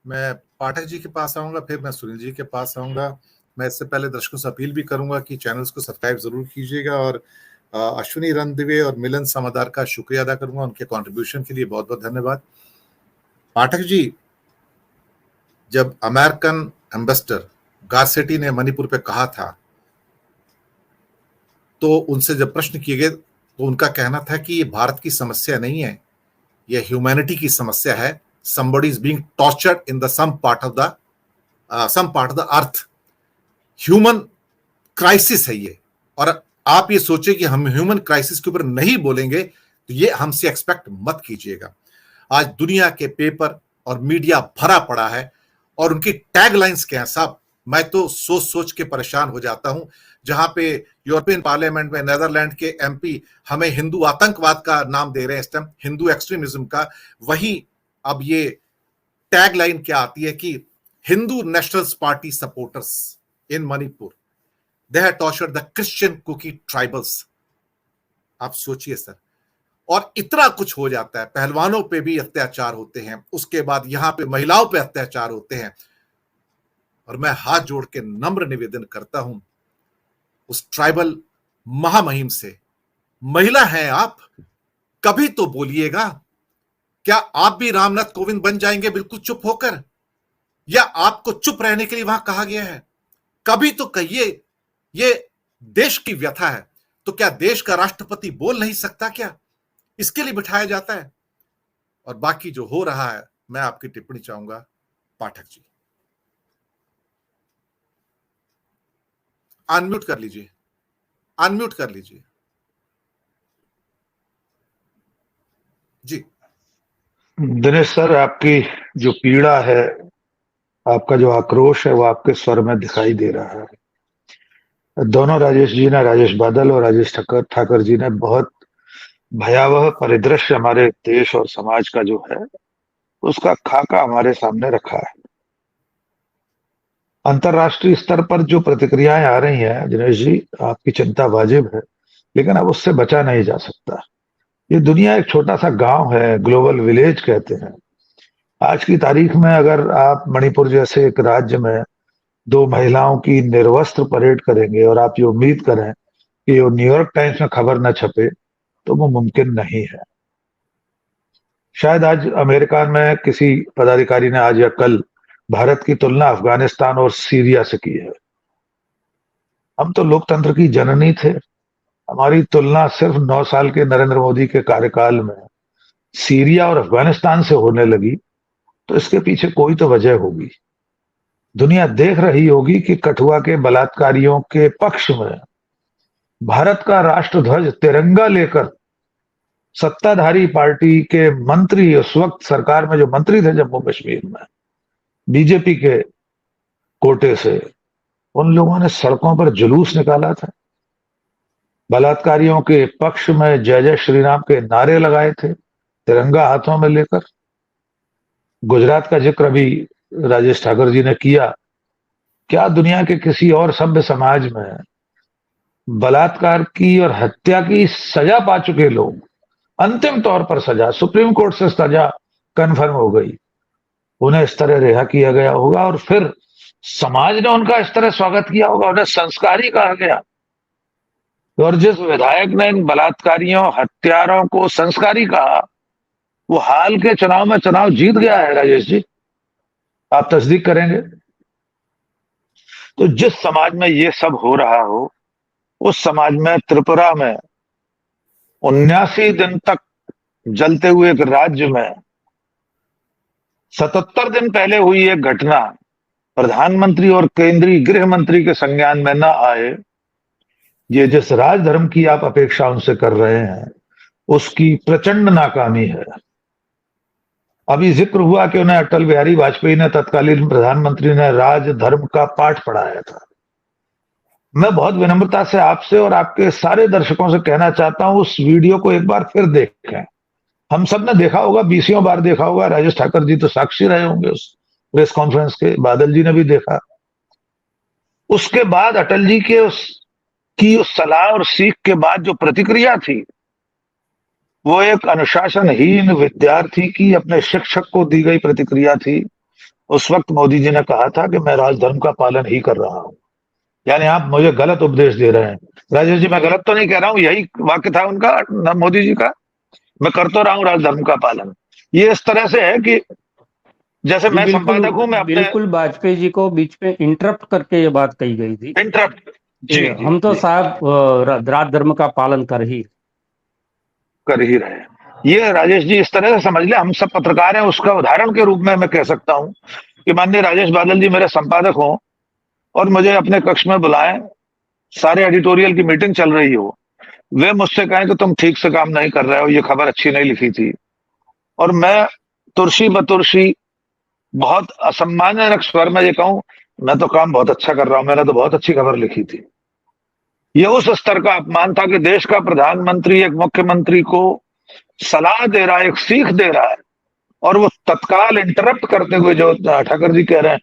मैं पाठक जी के पास आऊंगा, फिर मैं सुनील जी के पास आऊंगा। मैं इससे पहले दर्शकों से अपील भी करूंगा कि चैनल्स को सब्सक्राइब जरूर कीजिएगा, और अश्विनी रणदिवे और मिलन समादार का शुक्रिया अदा करूंगा उनके कंट्रीब्यूशन के लिए। बहुत बहुत धन्यवाद। पाठक जी, जब अमेरिकन एम्बेसडर गारसेटी ने मणिपुर पे कहा था, तो उनसे जब प्रश्न किए गए तो उनका कहना था कि ये भारत की समस्या नहीं है, ये ह्यूमैनिटी की समस्या है। somebody is being tortured in the some part of the earth. Human crisis है ये। और आप ये सोचे कि हम ह्यूमन क्राइसिस के ऊपर नहीं बोलेंगे, तो ये हमसे एक्सपेक्ट मत कीजिएगा। आज दुनिया के पेपर और मीडिया भरा पड़ा है, और उनकी टैगलाइंस क्या है साहब, मैं तो सोच सोच के परेशान हो जाता हूं। जहां पे यूरोपियन पार्लियामेंट में नेदरलैंड के एमपी हमें हिंदू आतंकवाद का नाम दे रहे हैं, इस टाइम हिंदू एक्सट्रीमिज्म का, वहीं अब ये टैगलाइन क्या आती है कि Hindu nationals party supporters in Manipur, they have tortured the Christian Kuki tribals. आप सोचिए सर, और इतना कुछ हो जाता है। पहलवानों पे भी अत्याचार होते हैं, उसके बाद यहां पे महिलाओं पे अत्याचार होते हैं। और मैं हाथ जोड़ के नम्र निवेदन करता हूं उस ट्राइबल महामहिम से, महिला हैं आप, कभी तो बोलिएगा। क्या आप भी रामनाथ कोविंद बन जाएंगे बिल्कुल चुप होकर, या आपको चुप रहने के लिए वहां कहा गया है? कभी तो कहिए। ये देश की व्यथा है, तो क्या देश का राष्ट्रपति बोल नहीं सकता क्या? इसके लिए बिठाया जाता है। और बाकी जो हो रहा है, मैं आपकी टिप्पणी चाहूंगा पाठक जी। अनम्यूट कर लीजिए, अनम्यूट कर लीजिए जी। दिनेश सर, आपकी जो पीड़ा है, आपका जो आक्रोश है, वो आपके स्वर में दिखाई दे रहा है। दोनों राजेश जी ने, राजेश बादल और राजेश ठाकर जी ने बहुत भयावह परिदृश्य हमारे देश और समाज का जो है उसका खाका हमारे सामने रखा है। अंतर्राष्ट्रीय स्तर पर जो प्रतिक्रियाएं आ रही हैं, दिनेश जी, आपकी चिंता वाजिब है, लेकिन अब उससे बचा नहीं जा सकता। ये दुनिया एक छोटा सा गांव है, ग्लोबल विलेज कहते हैं। आज की तारीख में अगर आप मणिपुर जैसे एक राज्य में दो महिलाओं की निर्वस्त्र परेड करेंगे और आप ये उम्मीद करें कि वो न्यूयॉर्क टाइम्स में खबर न छपे, तो वो मुमकिन नहीं है। शायद आज अमेरिका में किसी पदाधिकारी ने आज या कल भारत की तुलना अफगानिस्तान और सीरिया से की है। हम तो लोकतंत्र की जननी थे। हमारी तुलना सिर्फ 9 साल के नरेंद्र मोदी के कार्यकाल में सीरिया और अफगानिस्तान से होने लगी, तो इसके पीछे कोई तो वजह होगी। दुनिया देख रही होगी कि कठुआ के बलात्कारियों के पक्ष में भारत का राष्ट्रध्वज तिरंगा लेकर सत्ताधारी पार्टी के मंत्री, उस वक्त सरकार में जो मंत्री थे जम्मू कश्मीर में बीजेपी के कोटे से, उन लोगों ने सड़कों पर जुलूस निकाला था, बलात्कारियों के पक्ष में जय जय श्री राम के नारे लगाए थे, तिरंगा हाथों में लेकर। गुजरात का जिक्र अभी राजेश ठाकर जी ने किया। क्या दुनिया के किसी और सभ्य समाज में बलात्कार की और हत्या की सजा पा चुके लोग, अंतिम तौर पर सजा, सुप्रीम कोर्ट से सजा कन्फर्म हो गई, उन्हें इस तरह रिहा किया गया होगा और फिर समाज ने उनका इस तरह स्वागत किया होगा, उन्हें संस्कारी कहा गया? और जिस विधायक ने इन बलात्कारियों, हत्यारों को संस्कारी कहा, वो हाल के चुनाव में चुनाव जीत गया है। राजेश जी, आप तस्दीक करेंगे? तो जिस समाज में ये सब हो रहा हो, उस समाज में त्रिपुरा में 79 दिन तक जलते हुए एक राज्य में 77 दिन पहले हुई एक घटना प्रधानमंत्री और केंद्रीय गृह मंत्री के संज्ञान में न आए, ये जिस राजधर्म की आप अपेक्षा उनसे कर रहे हैं, उसकी प्रचंड नाकामी है। अभी जिक्र हुआ कि उन्हें अटल बिहारी वाजपेयी ने, तत्कालीन प्रधानमंत्री ने, राजधर्म का पाठ पढ़ाया था। मैं बहुत विनम्रता से आपसे और आपके सारे दर्शकों से कहना चाहता हूं, उस वीडियो को एक बार फिर देखें। हम सब ने देखा होगा, 20 बार देखा होगा। राजेश ठाकर जी तो साक्षी रहे होंगे उस प्रेस कॉन्फ्रेंस के, बादल जी ने भी देखा। उसके बाद अटल जी के उस सलाह और सीख के बाद जो प्रतिक्रिया थी, वो एक अनुशासनहीन विद्यार्थी की अपने शिक्षक को दी गई प्रतिक्रिया थी। उस वक्त मोदी जी ने कहा था कि मैं राजधर्म का पालन ही कर रहा हूं। यानी आप मुझे गलत उपदेश दे रहे हैं। राजेश जी, मैं गलत तो नहीं कह रहा हूं, यही वाक्य था उनका, मोदी जी का, मैं कर तो रहा हूं राजधर्म का पालन। ये इस तरह से है कि जैसे जी मैं बिल्कुल, संपादक हूं, मैं अपने बिल्कुल वाजपेयी जी को बीच में इंटरप्ट करके ये बात कही गई थी इंटरप्ट, कि जी जी हम तो जी, साहब राजधर्म का पालन कर ही। कर ही रहे हैं। ये राजेश जी इस तरह से समझ ले, हम सब पत्रकार हैं, उसका उदाहरण के रूप में मैं कह सकता हूं कि माननीय राजेश बादल जी मेरे संपादक हों और मुझे अपने कक्ष में बुलाएं, सारे एडिटोरियल की मीटिंग चल रही हो, वे मुझसे कहें कि तुम ठीक से काम नहीं कर रहे हो, ये खबर अच्छी नहीं लिखी थी, और मैं तुर्शी बतुर्शी बहुत असम्मानजनक स्वर में ये कहूं, मैं तो काम बहुत अच्छा कर रहा हूं, मैंने तो बहुत अच्छी खबर लिखी थी। ये उस स्तर का अपमान था कि देश का प्रधानमंत्री एक मुख्यमंत्री को सलाह दे रहा है, एक सीख दे रहा है, और वो तत्काल इंटरप्ट करते हुए जो ठाकर जी कह रहे हैं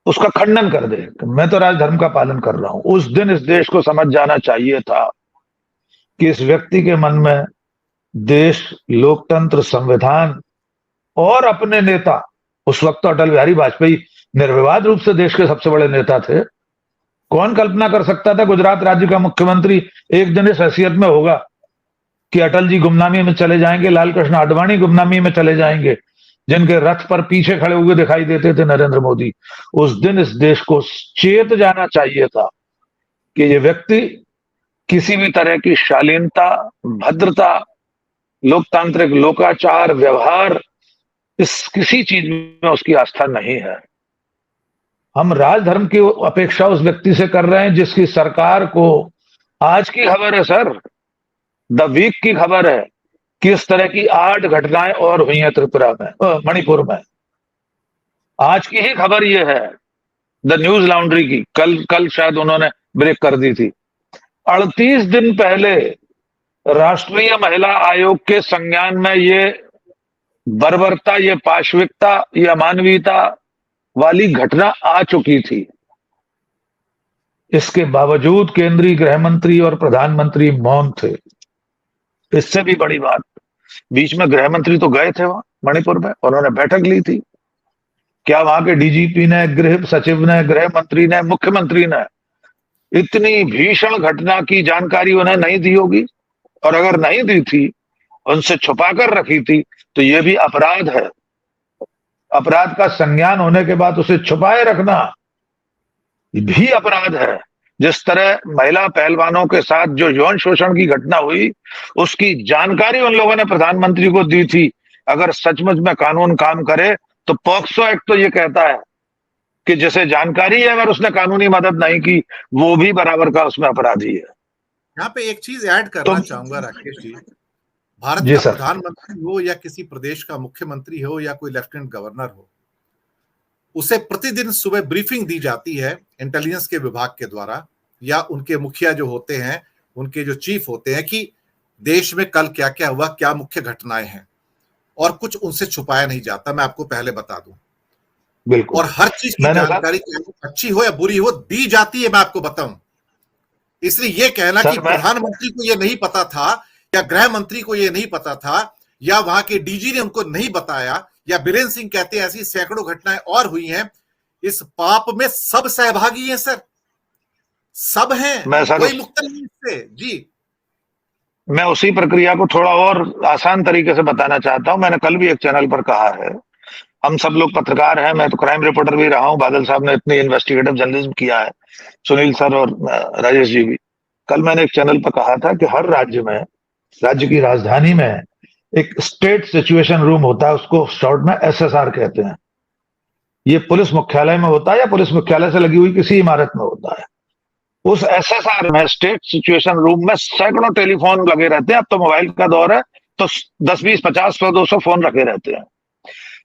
उसका खंडन कर दे कि मैं तो राजधर्म का पालन कर रहा हूं। उस दिन इस देश को समझ जाना चाहिए था कि इस व्यक्ति के मन में देश, लोकतंत्र, संविधान और अपने नेता, उस वक्त तो अटल बिहारी वाजपेयी निर्विवाद रूप से देश के सबसे बड़े नेता थे। कौन कल्पना कर सकता था गुजरात राज्य का मुख्यमंत्री एक दिन इस हैसियत में होगा कि अटल जी गुमनामी में चले जाएंगे, लाल कृष्ण आडवाणी गुमनामी में चले जाएंगे, जिनके रथ पर पीछे खड़े हुए दिखाई देते थे नरेंद्र मोदी। उस दिन इस देश को चेत जाना चाहिए था कि ये व्यक्ति किसी भी तरह की शालीनता, भद्रता, लोकतांत्रिक लोकाचार, व्यवहार, इस किसी चीज में उसकी आस्था नहीं है। हम राजधर्म की अपेक्षा उस व्यक्ति से कर रहे हैं जिसकी सरकार को, आज की खबर है सर, द वीक की खबर है कि इस तरह की 8 घटनाएं और हुई हैं त्रिपुरा में, मणिपुर में। आज की ही खबर ये है, द न्यूज लॉन्ड्री की, कल शायद उन्होंने ब्रेक कर दी थी। 38 दिन पहले राष्ट्रीय महिला आयोग के संज्ञान में ये बर्बरता, ये पाशविकता, ये अमानवीयता वाली घटना आ चुकी थी। इसके बावजूद केंद्रीय गृह मंत्री और प्रधानमंत्री मौन थे। इससे भी बड़ी बात, बीच में गृह मंत्री तो गए थे वहां मणिपुर में, उन्होंने बैठक ली थी। क्या वहां के डीजीपी ने, गृह सचिव ने, गृह मंत्री ने, मुख्यमंत्री ने इतनी भीषण घटना की जानकारी उन्हें नहीं दी होगी? और अगर नहीं दी थी, उनसे छुपा कर रखी थी, तो यह भी अपराध है। अपराध का संज्ञान होने के बाद उसे छुपाए रखना भी अपराध है। जिस तरह महिला पहलवानों के साथ जो यौन शोषण की घटना हुई, उसकी जानकारी उन लोगों ने प्रधानमंत्री को दी थी। अगर सचमुच में कानून काम करे तो पॉक्सो एक्ट तो ये कहता है कि जैसे जानकारी है, अगर उसने कानूनी मदद नहीं की, वो भी बराबर का उसमें अपराधी है। यहाँ पे एक चीज ऐड करना चाहूंगा राकेश जी, भारत जी का सर, प्रधानमंत्री हो या किसी प्रदेश का मुख्यमंत्री हो या कोई लेफ्टिनेंट गवर्नर हो, उसे प्रतिदिन सुबह ब्रीफिंग दी जाती है इंटेलिजेंस के विभाग के द्वारा, या उनके मुखिया जो होते हैं, उनके जो चीफ होते हैं, कि देश में कल क्या क्या हुआ, क्या मुख्य घटनाएं हैं, और कुछ उनसे छुपाया नहीं जाता। मैं आपको पहले बता दूं, बिल्कुल, और हर चीज की जानकारी अच्छी हो या बुरी हो दी जाती है, मैं आपको बताऊं। इसलिए यह कहना कि प्रधानमंत्री को यह नहीं पता था, या गृह मंत्री को यह नहीं पता था, या वहां के डीजी ने उनको नहीं बताया, या बीरेन सिंह कहते हैं ऐसी सैकड़ों घटनाएं और हुई हैं, इस पाप में सब सहभागी हैं सर, सब हैं, कोई मुक्त नहीं इससे। जी, मैं उसी प्रक्रिया को थोड़ा और आसान तरीके से बताना चाहता हूं। मैंने कल भी एक चैनल पर कहा है, हम सब लोग पत्रकार हैं, मैं तो क्राइम रिपोर्टर भी रहा हूं, बादल साहब ने इतनी इन्वेस्टिगेटिव जर्नलिज्म किया है, सुनील सर और राजेश जी भी। कल मैंने एक चैनल पर कहा था कि हर राज्य में, राज्य की राजधानी में एक स्टेट सिचुएशन रूम होता है, उसको शॉर्ट में एसएसआर कहते हैं। ये पुलिस मुख्यालय में होता है या पुलिस मुख्यालय से लगी हुई किसी इमारत में होता है। उस एसएसआर में, स्टेट सिचुएशन रूम में, सैकड़ों टेलीफोन लगे रहते हैं। अब तो मोबाइल का दौर है, तो 10, 20, 50, 100, 200 फोन रखे रहते हैं।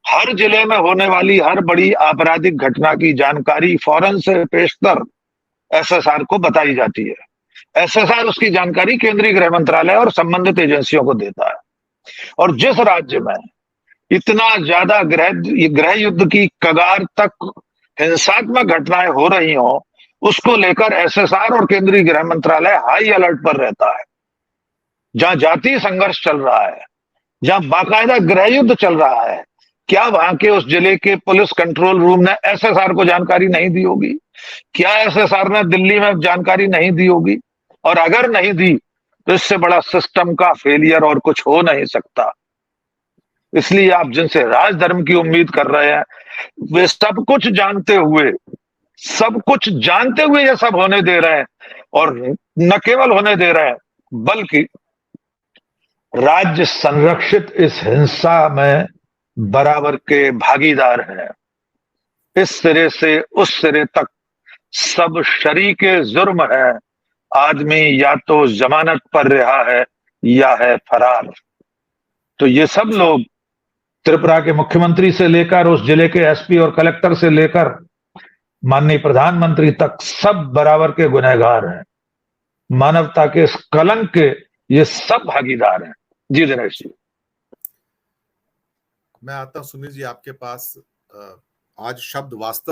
हर जिले में होने वाली हर बड़ी आपराधिक घटना की जानकारी फौरन से पेशतर एसएसआर को बताई जाती है। एसएसआर उसकी जानकारी केंद्रीय गृह मंत्रालय और संबंधित एजेंसियों को देता है। और जिस राज्य में इतना ज्यादा गृह युद्ध की कगार तक हिंसात्मक घटनाएं हो रही हो, उसको लेकर एसएसआर और केंद्रीय गृह मंत्रालय हाई अलर्ट पर रहता है। जहां जातीय संघर्ष चल रहा है, जहां बाकायदा गृह युद्ध चल रहा है, क्या वहां के उस जिले के पुलिस कंट्रोल रूम ने एसएसआर को जानकारी नहीं दी होगी? क्या एसएसआर ने दिल्ली में जानकारी नहीं दी होगी? और अगर नहीं दी तो इससे बड़ा सिस्टम का फेलियर और कुछ हो नहीं सकता। इसलिए आप जिनसे राजधर्म की उम्मीद कर रहे हैं, वे सब कुछ जानते हुए ये सब होने दे रहे हैं, और न केवल होने दे रहे हैं बल्कि राज्य संरक्षित इस हिंसा में बराबर के भागीदार हैं। इस सिरे से उस सिरे तक सब शरीके जुर्म है। आदमी या तो जमानत पर रिहा है या है फरार। तो ये सब लोग त्रिपुरा के मुख्यमंत्री से लेकर उस जिले के एसपी और कलेक्टर से लेकर माननीय प्रधानमंत्री तक सब बराबर के गुनहगार हैं। मानवता के इस कलंक के ये सब भागीदार हैं। जी दिनेश जी। मैं आता हूं सुनील जी आपके पास। आज शब्द वास्तव